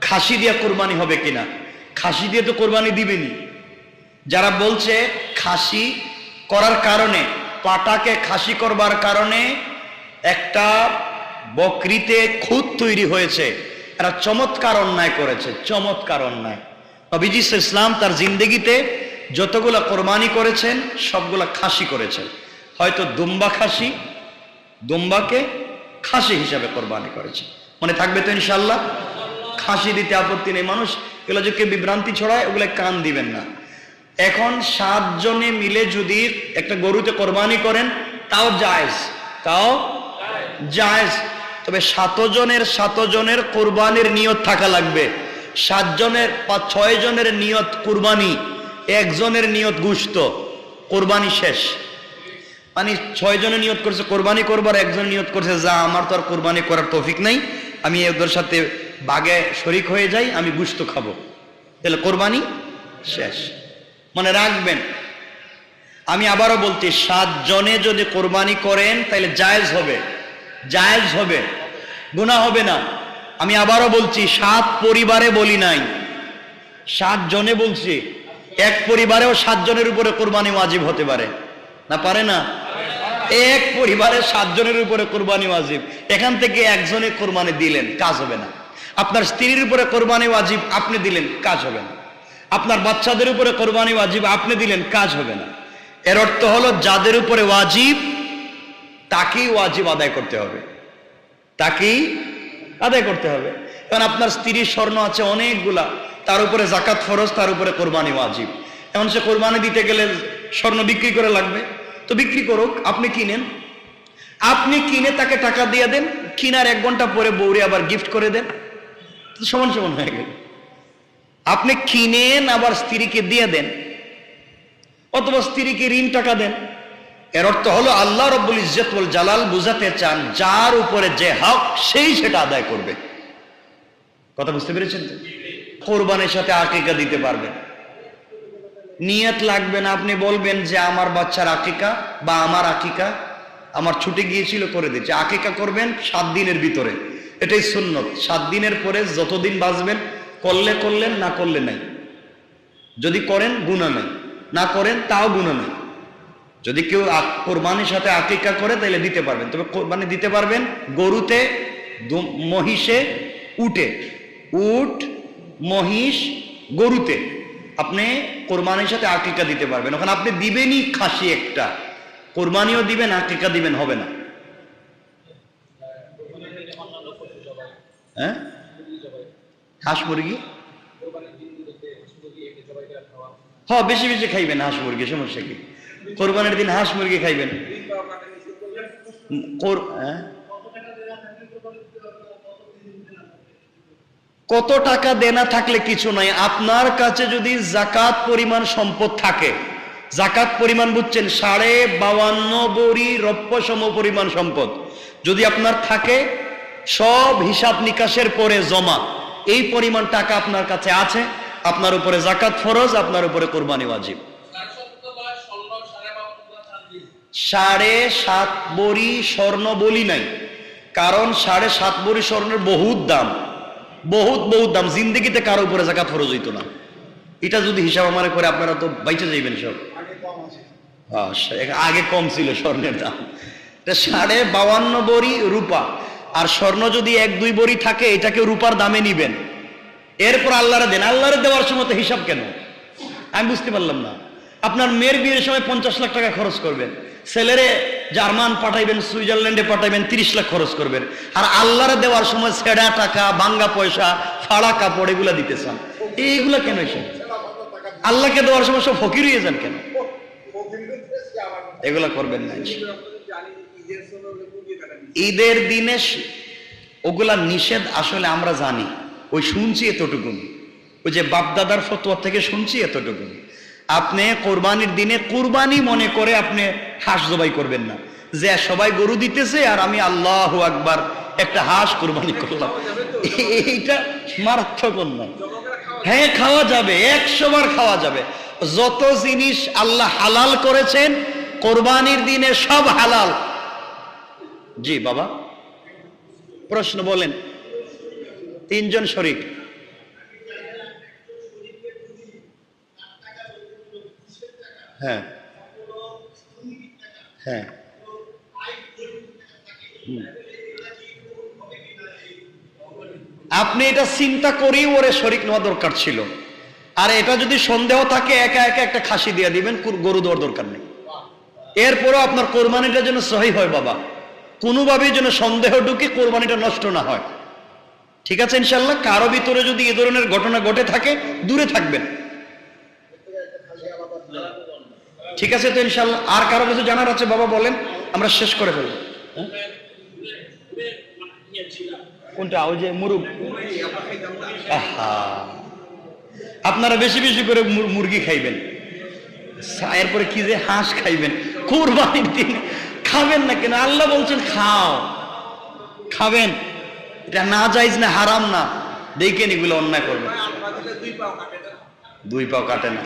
খাসি দিয়ে কোরবানি হবে কিনা? খাসি দিয়ে তো কোরবানি দিবেনি। যারা বলছে খাসি করার কারণে, পাটাকে খাসি করবার কারণে একটা বকরিতে খুঁত তৈরি হয়েছে, এরা চমৎকার অন্যায় করেছে, চমৎকার অন্যায়। নবীজি ইসলাম তার জিন্দেগিতে যতগুলা কোরবানি করেছেন সবগুলা খাসি করেছেন। হয়তো দুম্বা খাসি, দুম্বাকে খাসি হিসাবে কোরবানি করেছে। মনে থাকবে তো ইনশাল্লাহ? খাসি দিতে আপত্তি নেই। মানুষ এগুলো যে কেউ বিভ্রান্তি ছড়ায় ওগুলো কান দিবেন না। এখন 7 জনে মিলে যদি একটা গরুতে কোরবানি করেন তাও জায়েজ, তাও জায়েজ। তবে 7 জনের কোরবানির নিয়ত থাকা লাগবে। 7 জনের বা 6 জনের নিয়ত কোরবানি, 1 জনের নিয়ত গুস্ত, কোরবানি শেষ। মানে 6 জনের নিয়ত করছে কোরবানি করবার, 1 জন নিয়ত করছে যা আমার তো আর কোরবানি করার তৌফিক নাই, আমি ওদের সাথে বাগে শরিক হয়ে যাই, আমি গুস্ত খাবো, তাহলে কোরবানি শেষ। মনে রাখবেন, আমি আবারও বলছি 7 জনে যদি কোরবানি করেন তাহলে জায়েজ হবে, জায়েজ হবে, গুনাহ হবে না। আমি আবারও বলছি 7 পরিবারে বলি নাই, 7 জনে বলছি। এক পরিবারেও 7 জনের উপরে কোরবানি ওয়াজিব হতে পারে না, পারে না? এক পরিবারে 7 জনের উপরে কোরবানি ওয়াজিব, এখান থেকে 1 জনে কোরবানি দিলেন, কাজ হবে না। আপনার স্ত্রীর উপরে কোরবানি ওয়াজিব, আপনি দিলেন, কাজ হবে না। আপনার বাচ্চাদের উপরে কোরবানি ওয়াজিব, আপনি দিলেন, কাজ হবে না। এর অর্থ হলো যাদের উপরে ওয়াজিব তাকেই ওয়াজিব আদায় করতে হবে, তাকেই আদায় করতে হবে। কারণ আপনার স্ত্রীর স্বর্ণ আছে অনেকগুলা, তার উপরে যাকাত ফরজ, তার উপরে কোরবানি ওয়াজিব। এখন সে কোরবানি দিতে গেলে স্বর্ণ বিক্রি করে লাগবে, তো বিক্রি করুক, আপনি কিনেন, আপনি কিনে তাকে টাকা দিয়ে দেন, কিনার 1 ঘন্টা পরে বউরে আবার গিফট করে দেন, সমান সমান হয়ে গেল। আপনি কিনেন আবার স্ত্রীকে দিয়ে দেন, অথবা স্ত্রীকে ঋণ টাকা দেন। এর অর্থ হলো আল্লাহ রব্বুল ইজ্জত ওয়াল জালাল বুঝাতে চান যার উপরে যে হক সেই সেটা আদায় করবে। কথা বুঝতে পেরেছেন তো? কোরবানির সাথে আকিকা দিতে পারবেন, নিয়ত লাগবে না। আপনি বলবেন যে আমার বাচ্চার আকিকা বা আমার আকিকা আমার ছুটে গিয়েছিল, করে দিচ্ছে। আকিকা করবেন 7 দিনের ভিতরে, এটাই সুন্নত। 7 দিনের পরে যতদিন বাঁচবেন করলে করলেন, না করলে নাই। যদি করেন গুনাহ নাই, না করেন তাও গুনাহ নাই। যদি কেউ কোরবানির সাথে আকিকা করে তাহলে দিতে পারবেন। তবে কোরবানি দিতে পারবেন গরুতে, মহিষে, উটে, উট, মহিষ, গরুতে আপনি কোরবানির সাথে আকিকা দিতে পারবেন। ওখানে আপনি দিবেনই খাসি একটা, কোরবানিও দিবেন, আকিকা দিবেন, হবে না। হ্যাঁ, হাঁস মুরগি, হ্যাঁ বেশি বেশি খাইবেন হাঁস মুরগি, সমস্যা কি? কোরবানির দিন হাঁস মুরগি খাইবেন। কত টাকা দেনা থাকলে কিছু নাই। আপনার কাছে যদি জাকাত পরিমাণ সম্পদ থাকে, জাকাত পরিমাণ বুঝছেন 52.5 বড়ি রৌপ্য সম পরিমাণ সম্পদ যদি আপনার থাকে, সব হিসাব নিকাশের পরে জমা, এই পরিমাণ টাকা আপনার কাছে আছে, আপনার উপরে জাকাত ফরজ, আপনার উপরে কোরবানি ওয়াজিব। 7.5 বড়ি স্বর্ণ বলি নাই, কারণ 7.5 বড়ি স্বর্ণের বহুত দাম, বহুত বহুত দাম। জিন্দেগিতে কারো উপরে জাকাত ফরজ হইতো না। এটা যদি হিসাব আমার করে আপনারা তো বাইচে যাইবেন সব। আগে কম ছিল স্বর্ণের দাম। 52.5 বড়ি রূপা, আর স্বর্ণ যদি 1-2 বড়ি থাকে এটাকে রূপার দামে নিবেন, এরপর আল্লাহরে দেন। আল্লাহরে দেওয়ার সময় তো হিসাব কেন আমি বুঝতে পারলাম না। আপনার মেয়ের বিয়ের সময় 50 লাখ টাকা খরচ করবেন, ছেলেরে জার্মান পাঠাইবেন, সুইজারল্যান্ডে পাঠাইবেন, 30 লাখ খরচ করবেন, আর আল্লাহরে দেওয়ার সময় ছেঁড়া টাকা, ভাঙ্গা পয়সা, ফাড়া কাপড় এগুলা দিতে চান। এইগুলা কেন? এসে আল্লাহকে দেওয়ার সময় সব ফকির হয়ে যান কেন? এগুলা করবেন না। ঈদের দিনে ওগুলা নিষেধ, আসলে আমরা জানি, ওই শুনছি এতটুকুনি, ওই যে বাপদাদার ফতোয়া থেকে শুনছি এতটুকুনি। আপনি কোরবানির দিনে কুরবানি মনে করে আপনি হাঁস জবাই করবেন না, যে সবাই গরু দিতেছে আর আমি আল্লাহু আকবার একটা হাঁস কুরবানি করলাম, এইটা মারাত্মক অন্যায়। হ্যাঁ খাওয়া যাবে, 100 বার খাওয়া যাবে। যত জিনিস আল্লাহ হালাল করেছেন কোরবানির দিনে সব হালাল। জি বাবা, প্রশ্ন বলেন। 3 জন শরীক, হ্যাঁ হ্যাঁ আপনি এটা চিন্তা করেই ওরে শরীক নেওয়া দরকার ছিল। আর এটা যদি সন্দেহ থাকে একা একা একটা খাসি দিয়ে দিবেন, গরু দেওয়ার দরকার নেই। এরপরও আপনার কোরবানিটা যেন সহি হয় বাবা, কোনোভাবেই যেন সন্দেহ ঢুকে কোরবানিটা নষ্ট না হয়। ঠিক আছে ইনশাল্লাহ? কারো ভিতরে যদি এ ধরনের ঘটনা ঘটে থাকে দূরে থাকবেন। ঠিক আছে তো ইনশাল্লাহ? আর কারো কিছু জানার আছে বাবা বলেন, আমরা শেষ করে ফেলব। কোনটা? ওই যে মুরগ। আপনারা বেশি বেশি করে মুরগি খাইবেন, এরপরে কি যে হাঁস খাইবেন কুরবানির দিন। খাবেন না কেন? আল্লাহ বলছেন খাও, খাবেন। এটা না জায়েজ না, হারাম না। দেখেন এগুলো অন্যায় করবেন। 2 পাও কাটে না।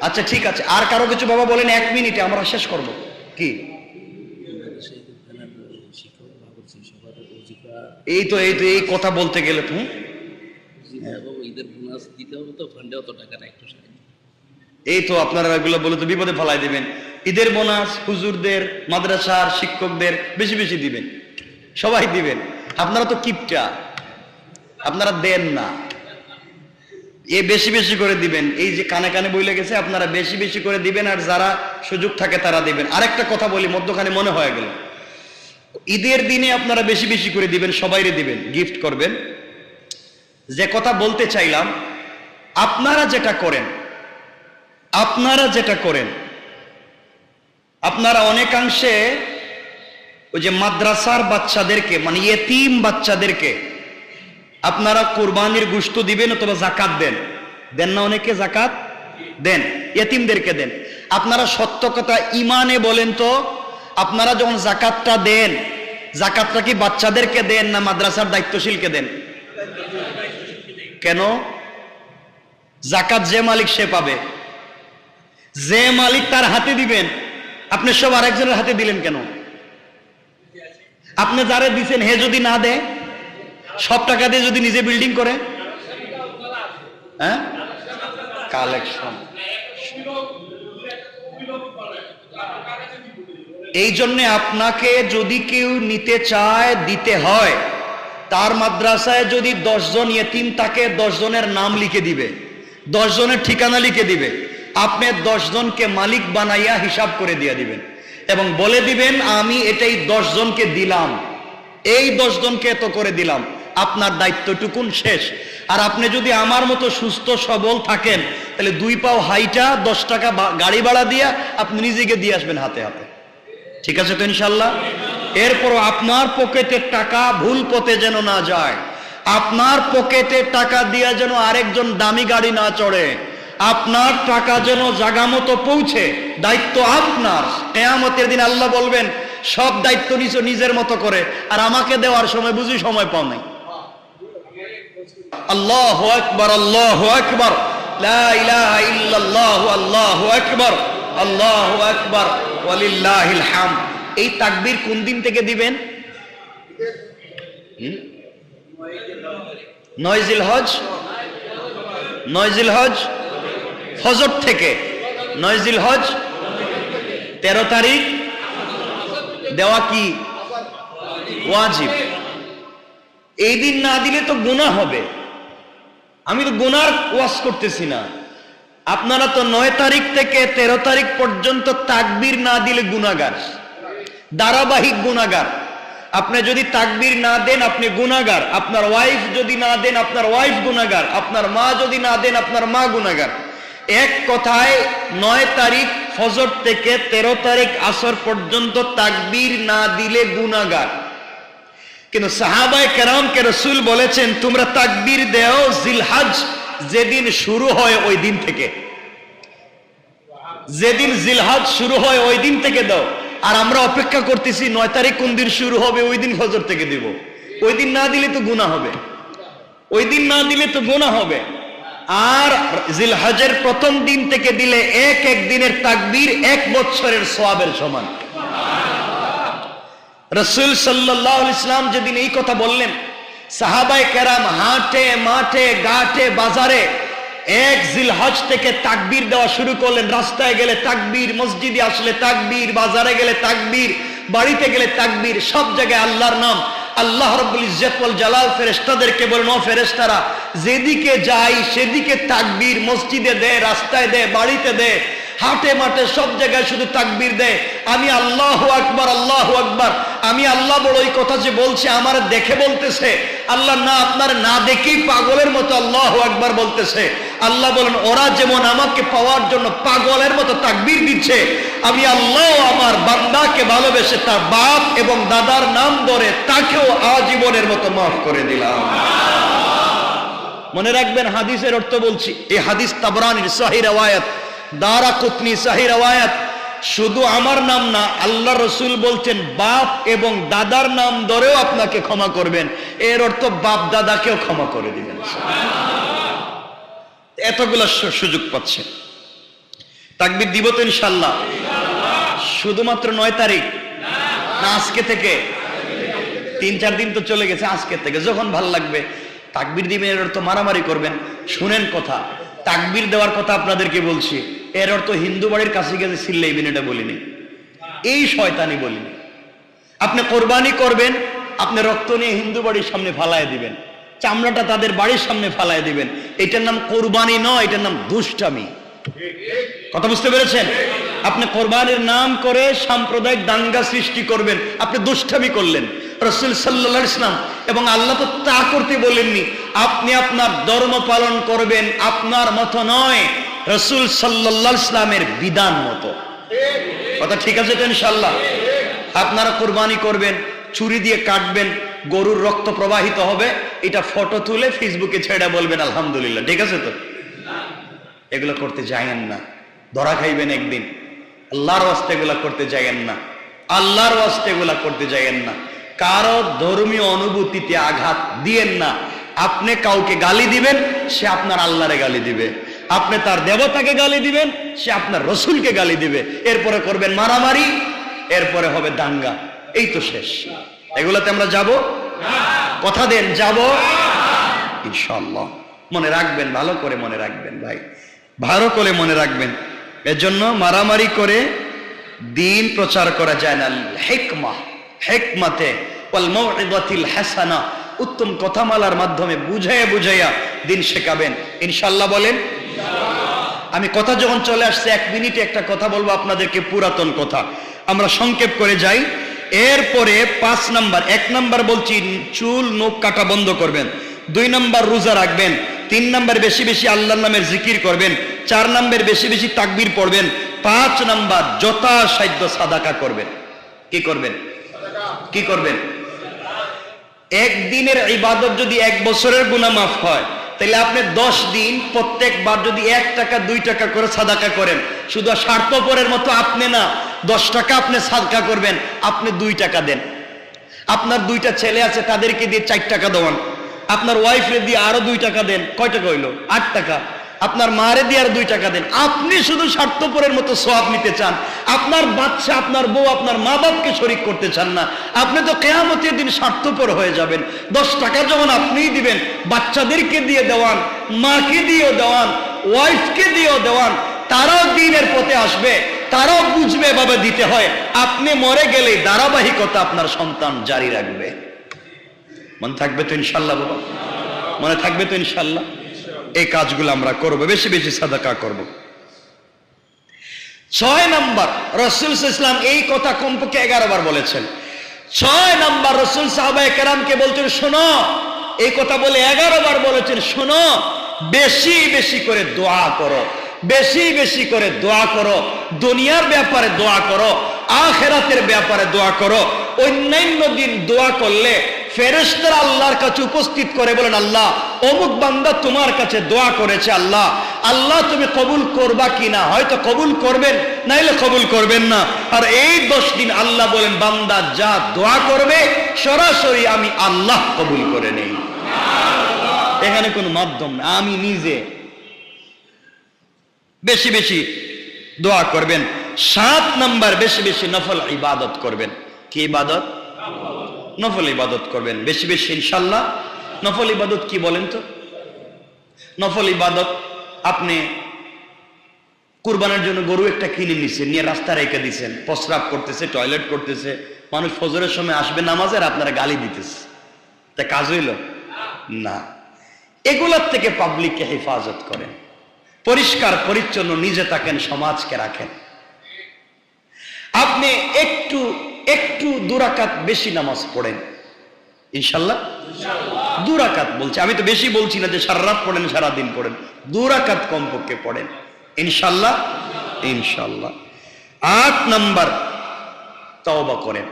আচ্ছা ঠিক আছে, আর কারো কিছু বাবা বলেন, 1 মিনিটে আমরা শেষ করব। কি? এই তো এই কথা বলতে গেলে তুমি এই তো আপনারা এগুলো বলে তো বিপদে ফেলাই দিবেন। ঈদের বোনাস হুজুরদের, মাদ্রাসার শিক্ষকদের বেশি বেশি দিবেন, সবাই দিবেন। আপনারা তো কিপটা, আপনারা দেন না। বেশি বেশি করে দিবেন। এই যে কানে কানে বইলে গেছে, আপনারা বেশি বেশি করে দিবেন। আর যারা সুযোগ থাকে তারা দিবেন। আরেকটা কথা বলি, মধ্যখানে মনে হয়ে গেল, ঈদের দিনে আপনারা বেশি বেশি করে দিবেন, সবাইরে দিবেন, গিফট করবেন। যে কথা বলতে চাইলাম, আপনারা যেটা করেন আপনারা অনেকাংশে ওই যে মাদ্রাসার বাচ্চাদেরকে, মানে ইয়েতিম বাচ্চাদেরকে আপনারা কোরবানির গোশত দিবেন অথবা জাকাত দেন না? অনেকে জাকাত দেন, ইয়েতিমদেরকে দেন। আপনারা সত্য কথা ইমানে বলেন তো, আপনারা যখন জাকাতটা দেন, জাকাতটা কি বাচ্চাদেরকে দেন না মাদ্রাসার দায়িত্বশীলকে দেন? কেন? জাকাত যে মালিক সে পাবে, যে মালিক তার হাতে দিবেন। আপনি সব আরেকজনের হাতে দিলেন কেন? আপনি যারে দিচ্ছেন হে যদি না দেয়, সব টাকা দিয়ে যদি নিজে বিল্ডিং করে, হ্যাঁ কালেকশন। এই জন্যে আপনাকে যদি কেউ নিতে চায়, দিতে হয়, তার মাদ্রাসায় যদি 10 জন ইয়েতিম থাকে, 10 জনের নাম লিখে দিবে, 10 জনের ঠিকানা লিখে দিবে। আপনি 10 জনকে মালিক বানাইয়া হিসাব করে দিয়ে দিবেন এবং বলে দিবেন আমি এটাই 10 জনকে দিলাম, এই 10 জনকে এত করে দিলাম। আপনার দায়িত্বটুকুন শেষ। আর আপনি যদি আমার মতো সুস্থ সবল থাকেন, তাহলে 2 পাও হাইটা 10 টাকা গাড়ি ভাড়া দিয়া আপনি নিজেকে দিয়ে আসবেন হাতে হাতে। ঠিক আছে তো ইনশাল্লাহ? এরপরও আপনার পকেটের টাকা ভুল পথে যেন না যায়, আপনার পকেটের টাকা দিয়া যেন আরেকজন দামি গাড়ি না চড়ে, আপনার টাকা যেন জায়গা মতো পৌঁছে। দায়িত্ব আপনার। কিয়ামতের দিন আল্লাহ বলবেন সব দায়িত্ব নিছো নিজের মতো করে, আর আমাকে দেওয়ার সময় বুঝি সময় পাও নাই। আল্লাহু আকবার, আল্লাহু আকবার, লা ইলাহা ইল্লাল্লাহু, আল্লাহু আকবার, আল্লাহু আকবার, ওয়ালিল্লাহিল হামদ। এই তাকবীর কোন দিন থেকে দিবেন? 9 জিলহজ, 9 জিলহজ ফজর থেকে। 9 জিলহজ 13 তারিখ দেওয়া কি ওয়াজিব। এই দিন না দিলে তো গুনাহ হবে। আমি তো গুনার ওয়াজ করতেছি না। আপনারা তো 9 তারিখ থেকে 13 তারিখ পর্যন্ত তাকবীর না দিলে গুনাহগার, ধারাবাহিক গুনাহগার। আপনি যদি তাকবীর না দেন আপনি গুনাহগার, আপনার ওয়াইফ যদি না দেন আপনার ওয়াইফ গুনাহগার, আপনার মা যদি না দেন আপনার মা গুনাহগার। এক কথায় 9 তারিখ ফজর থেকে 13 তারিখ আসর পর্যন্ত তাকবীর না দিলে গুনাহগার। কিন্তু সাহাবায়ে কেরামকে রাসূল বলেছেন তোমরা তাকবীর দাও জিলহজ যেদিন শুরু হয় ওই দিন থেকে, যেদিন জিলহজ শুরু হয় ওই দিন থেকে দাও। আর আমরা অপেক্ষা করতেছি 9 তারিখ কোন দিন শুরু হবে, ওই দিন ফজর থেকে দিব। ওই দিন না দিলে তো গুনাহ হবে, ওই দিন না দিলে তো গুনাহ হবে। আর জিলহজের প্রথম দিন থেকে দিলে এক এক দিনের তাকবীর 1 বছরের সওয়াবের সমান। রাসূল সাল্লাল্লাহু আলাইহি ওয়াসাল্লাম যেদিন এই কথা বললেন, সাহাবায়ে কেরাম হাটে মাঠে ঘাটে বাজারে এক জিলহজ থেকে তাকবীর দেওয়া শুরু করলেন। রাস্তায় গেলে তাকবীর, মসজিদে আসলে তাকবীর, বাজারে গেলে তাকবীর, বাড়িতে গেলে তাকবীর, সব জায়গায় আল্লাহর নাম। আল্লাহ রাব্বুল ইজ্জত ওয়াল জালাল ফেরেশতাদেরকে বলেন, ও ফেরেশতারা, যেদিকে যাই সেদিকে তাকবীর, মসজিদে দে, রাস্তায় দে, বাড়িতে দে, হাটে মাঠে সব জায়গায় শুধু তাকবীর দেয়। আমি আল্লাহু আকবার, আল্লাহু আকবার। আমি আল্লাহ বড় এই কথা যে বলছে আমার দেখে বলতেছে? আল্লাহ না, আপনার না দেখেই পাগলের মতো আল্লাহু আকবার বলতেছে। আল্লাহ বলেন, ওরা যেমন আমাকে পাওয়ার জন্য পাগলের মতো তাকবীর দিচ্ছে, আমি আল্লাহ আমার বান্দাকে ভালোবেসে তার বাপ এবং দাদার নাম ধরে তাকেও আজীবনের মতো মাফ করে দিলাম। মনে রাখবেন, হাদিসের অর্থ বলছি। এই হাদিস তাবরানীর সহিহ riwayat, দারাকুতনি সহিহ riwayat। শুধু আমার নাম না, আল্লাহ রসুল বলছেন বাপ এবং দাদার নাম ধরেও আপনাকে ক্ষমা করবেন। এর অর্থ বাপ দাদাকেও ক্ষমা করে দিবেন। এতগুলো সুযোগ পাচ্ছে। তাকবীর দিব তো ইনশাআল্লাহ? শুধুমাত্র 9 তারিখ না আজকে থেকে? 3-4 দিন তো চলে গেছে। আজকে থেকে যখন ভাল লাগবে তাকবীর দিবেন। এর অর্থ মারামারি করবেন? শুনেন কথা, তাকবীর দেওয়ার কথা আপনাদেরকে বলছি। এর অর্থ হিন্দু বাড়ির কাছে গেছে চিল্লাইবেন, এটা বলিনি। এই শয়তানি বলিনি। আপনি কোরবানি করবেন, আপনি রক্ত নিয়ে হিন্দু বাড়ির সামনে ফালায় দিবেন, চামড়াটা তাদের বাড়ির সামনে ফালায় দিবেন। এটার নাম কোরবানি নয়, এটার নাম দুষ্টামি। কথা বুঝতে পেরেছেন? আপনি কোরবানির নাম করে সাম্প্রদায়িক দাঙ্গা সৃষ্টি করবেন, আপনি দুষ্টামি করলেন। রাসূল সাল্লাল্লাহু আলাইহি ওয়াসাল্লাম এবং আল্লাহ তো তা করতে বলেননি। আপনি আপনার ধর্ম পালন করবেন আপনার মতো নয়, রাসূল সাল্লাল্লাহু আলাইহি ওয়াসাল্লামের বিধান মতো। কথা ঠিক আছে তো ইনশাআল্লাহ? আপনারা কোরবানি করবেন, ছুরি দিয়ে কাটবেন, গরুর রক্ত প্রবাহিত হবে, এটা ফটো তুলে ফেসবুকে ছেড়ে বলবেন আলহামদুলিল্লাহ। ঠিক আছে তো? এগুলো করতে যায়েন না, ধরা খাইবেন একদিন। আল্লাহর ওয়াস্তে এগুলা করতে যায়েন না, আল্লাহর ওয়াস্তে এগুলা করতে যায়েন না। কারো ধর্মীয় অনুভূতিতে আঘাত দিয়েন না। আপনি কাউকে গালি দিবেন, সে আপনার আল্লাহরে গালি দিবে। আপনি তার দেবতাকে গালি দিবেন, সে আপনার রসুলকে গালি দিবে। এরপরে করবেন মারামারি, এরপরে হবে দাঙ্গা। এই তো শেষ। এগুলাতে আমরা যাব? কথা দেন যাব ইনশাআল্লাহ। মনে রাখবেন, ভালো করে মনে রাখবেন ভাই, ভালো করে মনে রাখবেন। এজন্য মারামারি করে দিন প্রচার করা যায় না। হিকমা, হিকমাতে ওয়াল মাউইযাতিল হাসানা, উত্তম কথামালার মাধ্যমে বুঝাইয়া বুঝাইয়া দিন শেখাবেন ইনশাআল্লাহ। বলেন ইনশাআল্লাহ। আমি কথা যখন চলে আসছে, 1 মিনিটে একটা কথা বলবো আপনাদেরকে, পুরাতন কথা, আমরা সংক্ষেপ করে যাই। এরপরে 5 নাম্বার, 1 নাম্বার বলছি চুল নখ কাটা বন্ধ করবেন, 2 নাম্বার রোজা রাখবেন, 3 নাম্বার বেশি বেশি আল্লাহর নামের জিকির করবেন, 4 নাম্বার বেশি বেশি তাকবীর পড়বেন, 5 নাম্বার যথাসাধ্য সাদাকা করবেন। কি করবেন? কি করবেন? একদিনের ইবাদত যদি 1 বছরের গুনাহ মাফ হয়, তাহলে আপনি 10 দিন প্রত্যেকবার যদি 1 টাকা 2 টাকা করে সাদাকা করেন, শুধু স্বার্থপরের মতো আপনি না, 10 টাকা আপনি সাদকা করবেন, আপনি 2 টাকা দেন। আপনার 2টা ছেলে আছে, তাদেরকে দিয়ে 4 টাকা দেওয়ান। আপনার ওয়াইফরে দিয়ে আরো 2 টাকা দেন, কয় টাকা হইলো? 8 টাকা। আপনার মারে দিয়ে আর 2 টাকা দেন। আপনি শুধু স্বার্থপরের মতো সওয়াব নিতে চান, আপনার বাচ্চা, আপনার বউ, আপনার মা বাপকে শরীক করতে চান না। আপনি তো কিয়ামতের দিন স্বার্থপর হয়ে যাবেন। 10 টাকা যখন আপনিই দিবেন, বাচ্চাদেরকে দিয়ে দেওয়ান, মাকে দিয়েও দেওয়ান, ওয়াইফকে দিয়েও দেওয়ান, তারাও দিনের পথে আসবে, তারাও বুঝবে এভাবে দিতে হয়। আপনি মরে গেলে ধারাবাহিকতা আপনার সন্তান জারি রাখবে। মনে থাকবে তো ইনশাআল্লাহ? বাবা মনে থাকবে তো ইনশাআল্লাহ? এই কাজগুলো আমরা করব, বেশি বেশি সাদাকা করব। 6 নাম্বার, রাসূল সাল্লাল্লাহু আলাইহি ওয়াসাল্লাম এই কথা কমপক্ষে 11 বার বলেছেন। 6 নাম্বার, রাসূল সাহাবায়ে কেরামকে বলছেন, শোনো, এই কথা বলে 11 বার বলেছেন, শোনো, বেশি বেশি করে দোয়া করো, বেশি বেশি করে দোয়া করো, দুনিয়ার ব্যাপারে দোয়া করো, আখিরাতের ব্যাপারে দোয়া করো। অন্যান্য দিন দোয়া করলে ফেরেশতারা আল্লাহর কাছে উপস্থিত করে বলেন, আল্লাহ অমুক বান্দা তোমার কাছে দোয়া করেছে, আল্লাহ আল্লাহ তুমি কবুল করবা কিনা? হয়তো কবুল করবেন, নাইলে কবুল করবেন না। আর এই 10 দিন আল্লাহ বলেন, বান্দা যা দোয়া করবে সরাসরি আমি আল্লাহ কবুল করে নেই। এখানে কোনো মাধ্যম না, আমি নিজে। বেশি বেশি দোয়া করবেন। 7 নাম্বার, বেশি বেশি নফল ইবাদত করবেন। কি ইবাদত? নফল ইবাদত করবেন বেশি বেশি ইনশাআল্লাহ। নফল ইবাদত কি বলেন তো? নফল ইবাদত আপনি কুরবানের জন্য গরু একটা কিনে নিছেন, নিয়ে রাস্তা রেখে দিচ্ছেন, প্রস্রাব করতেছে, টয়লেট করতেছে, মানুষ ফজরের সময় আসবে নামাজে আর আপনারা গালি দিতেছে, তা কাজ হইল না। এগুলোর থেকে পাবলিককে হেফাজত করেন, পরিষ্কার পরিচ্ছন্ন নিজে থাকেন, সমাজকে রাখেন। আপনি একটু একটু দুরাকাত বেশি নামাজ পড়েন, ইনশাল্লাহ। দুরাকাত বলছি, আমি তো বেশি বলছি না যে সারা রাত পড়েন, সারাদিন পড়েন, দুরাকাত কমপক্ষে পড়েন, ইনশাল্লাহ। ইনশাল্লাহ। 8 নাম্বার, তওবা করেন।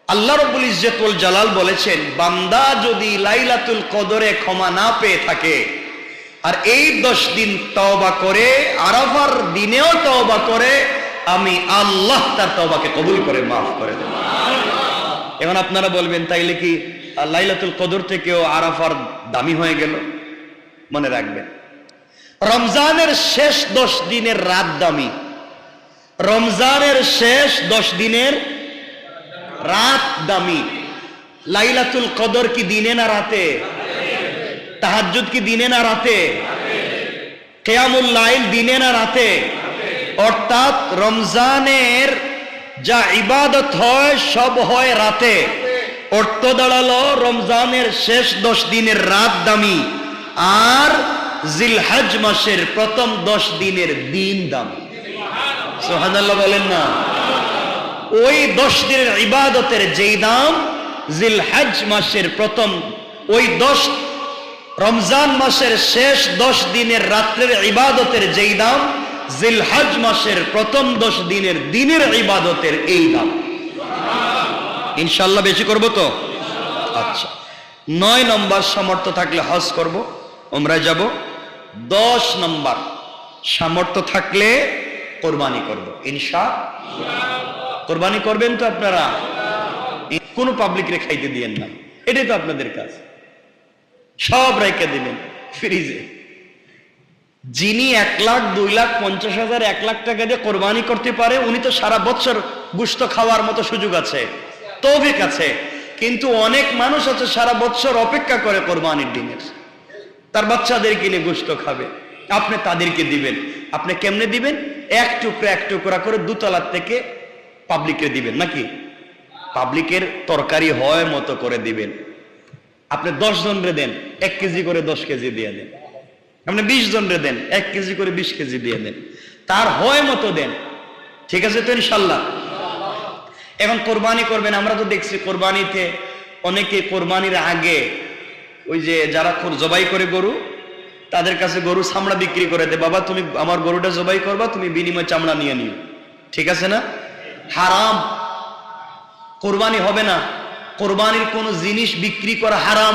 আল্লাহ রাব্বুল ইজ্জত ওয়াল জালাল বলেছেন, বান্দা যদি লাইলাতুল কদরে ক্ষমা না পেয়ে থাকে আর এই 10 দিন তওবা করে, আরাফার দিনেও তওবা করে, আমি আল্লাহ তার তওবাকে কবুল করে মাফ করে দেব। এখন আপনারা বলবেন, তাইলে কি লাইলাতুল কদর থেকেও আরাফার দামি হয়ে গেল? মনে রাখবেন, রমজানের শেষ 10 দিনের রাত দামি, রমজানের শেষ 10 দিনের রাত দামি। লাইলাতুল কদর কি দিনে না রাতে? তাহাজ্জুদ কি দিনে না রাতে? কিয়ামুল লাইল দিনে না রাতে? অর্থাৎ রমজানের যা ইবাদত হয় সব হয় রাতে। অর্থ দাঁড়ালো রমজানের শেষ 10 দিনের রাত দামি, আর জিলহজ মাসের প্রথম 10 দিনের দিন দামি। সুবহানাল্লাহ বলেন না? ওই 10 দিনের ইবাদতের যেই দাম জিলহজ মাসের প্রথম, ওই 10 রমজান মাসের শেষ 10 দিনের রাত্রের ইবাদতের যেই দাম জিলহজ মাসের প্রথম 10 দিনের দিনের ইবাদতের এই দাম। ইনশাআল্লাহ বেশি করব তো? আচ্ছা। 9 নম্বর, সামর্থ্য থাকলে হজ করব, উমরায় যাব। 10 নম্বর, সামর্থ্য থাকলে কোরবানি করব, ইনশাআল্লাহ। কোরবানি করবেন তো আপনারা? কোন পাবলিক রে খাইতে দিয়েন না, এটাই তো আপনাদের কাজ। সব রেখে দিবেন ফ্রিজে। যিনি 1 লাখ 2 লাখ 50,000 1 লাখ টাকা দিয়ে কোরবানি করতে পারে, উনি তো সারা বছর গোশত খাওয়ার মতো সুযোগ আছে, তৌফিক আছে। কিন্তু অনেক মানুষ আছে সারা বছর অপেক্ষা করে কোরবানির দিনের, তার বাচ্চাদের কিনে গোশত খাবে, আপনি তাদেরকে দিবেন। আপনি কেমনে দিবেন? এক টুকরা করে 2 তলার থেকে পাবলিকে দিবেন, নাকি পাবলিকের তরকারি হয় মতো করে দিবেন। আপনি 10 জনরে দেন, 1 কেজি করে 10 কেজি দিয়ে দেন। আপনি 20 জনরে দেন, 1 কেজি করে 20 কেজি দিয়ে দেন, তার হয় মতো দেন। ঠিক আছে তো ইনশাল্লাহ? এখন কোরবানি করবেন। আমরা তো দেখছি কোরবানিতে অনেকে কোরবানির আগে ওই যে যারা জবাই করে গরু, তাদের কাছে গরু চামড়া বিক্রি করে দেয়, বাবা তুমি আমার গরুটা জবাই করবা, তুমি বিনিময় চামড়া নিয়ে নিও। ঠিক আছে না? হারাম, কোরবানি হবে না। কোরবানির কোন জিনিস বিক্রি করা হারাম।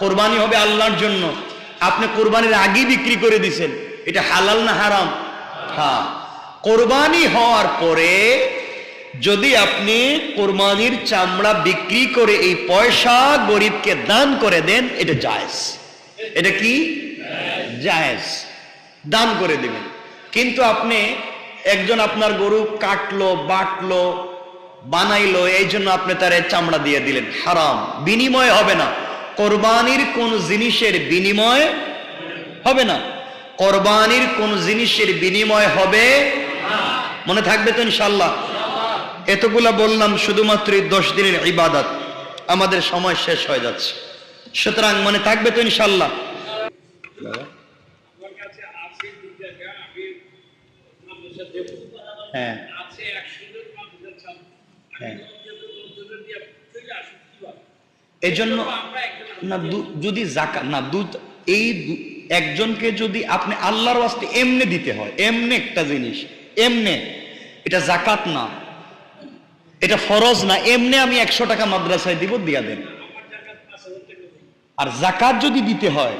কোরবানি হবে আল্লাহর জন্য। আপনি কোরবানির আগেই বিক্রি করে দিছেন, এটা হালাল না হারাম? হ্যাঁ। কোরবানি হওয়ার পরে যদি আপনি কোরবানির চামড়া বিক্রি করে এই পয়সা গরিবকে দান করে দেন, এটা জায়েজ। এটা কি? জায়েজ, দান করে দিবেন। কিন্তু আপনি একজন আপনার গরু কাটলো, বাটলো, বানাইলো, এই জন্য আপনি তার চামড়া দিয়ে দিলেন, হারাম। বিনিময় হবে না। কোরবানির কোন জিনিসের বিনিময় হবে না। কোরবানির কোন জিনিসের বিনিময় হবে, মনে থাকবে তো ইনশাআল্লাহ? এতগুলা বললাম শুধুমাত্র 10 দিনের ইবাদত। আমাদের সময় শেষ হয়ে যাচ্ছে, সুতরাং মনে থাকবে তো ইনশাআল্লাহ? হ্যাঁ হ্যাঁ, এই জন্য না, যদি যাকাত না, দুধ এই একজনকে যদি আপনি আল্লাহর ওয়াস্তে এমনি দিতে হয়, এমনি একটা জিনিস, এমনি, এটা যাকাত না, এটা ফরজ না, এমনি আমি 100 টাকা মাদ্রাসায় দিব, দিয়া দেন। আর যাকাত যদি দিতে হয়,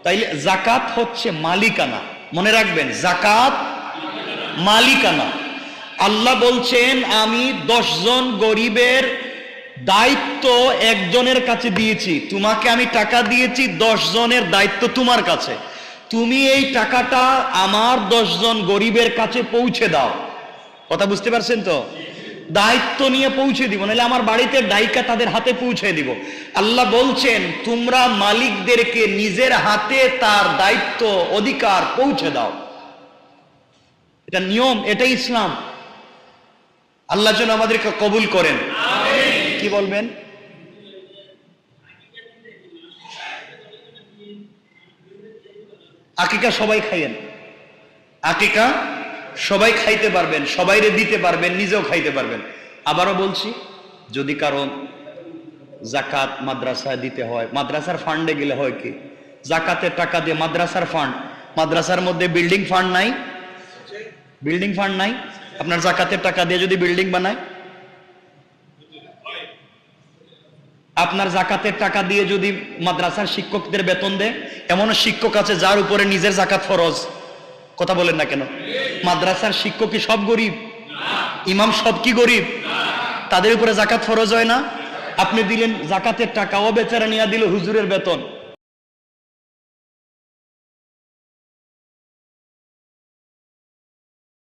তাইলে যাকাত হচ্ছে মালিকানা। মনে রাখবেন, যাকাত মালিকানা। আল্লাহ বলছেন, আমি 10 জন গরিবের দায়িত্ব একজনের কাছে দিয়েছি, তোমাকে আমি টাকা দিয়েছি, 10 জনের দায়িত্ব তোমার কাছে, তুমি এই টাকাটা আমার 10 জন গরিবের কাছে পৌঁছে দাও। কথা বুঝতে পারছেন তো? দায়িত্ব নিয়ে পৌঁছে দিব, নাহলে আমার বাড়িতে ডাইকা তাদের হাতে পৌঁছে দিব। আল্লাহ বলছেন তোমরা মালিকদেরকে নিজের হাতে তার দায়িত্ব অধিকার পৌঁছে দাও। এটা নিয়ম, এটাই ইসলাম। আল্লাহ যেন আমাদেরকে কবুল করেন। কি বলবেন? আকিকা সবাই খাইয়েন, আকিকা সবাই খাইতে পারবেন, সবাইরে দিতে পারবেন, নিজেও খাইতে পারবেন। আবারও বলছি, যদি কারো জাকাত মাদ্রাসায় দিতে হয়, মাদ্রাসার ফান্ডে গেলে হয় কি, জাকাতের টাকা দিয়ে মাদ্রাসার ফান্ড, মাদ্রাসার মধ্যে বিল্ডিং ফান্ড নাই, বিল্ডিং ফান্ড নাই, আপনার জাকাতের টাকা দিয়ে যদি বিল্ডিং বানায়, আপনার জাকাতের টাকা দিয়ে যদি মাদ্রাসার শিক্ষকদের বেতন দেয়, এমন শিক্ষক আছে যার উপরে নিজের জাকাত ফরজ। কথা বলেন না কেন? মাদ্রাসার শিক্ষক কি সব গরিব? ইমাম সব কি গরিব? তাদের উপরে জাকাত ফরজ হয় না? আপনি দিলেন জাকাতের টাকা, ও বেচারা নিয়ে দিল হুজুরের বেতন।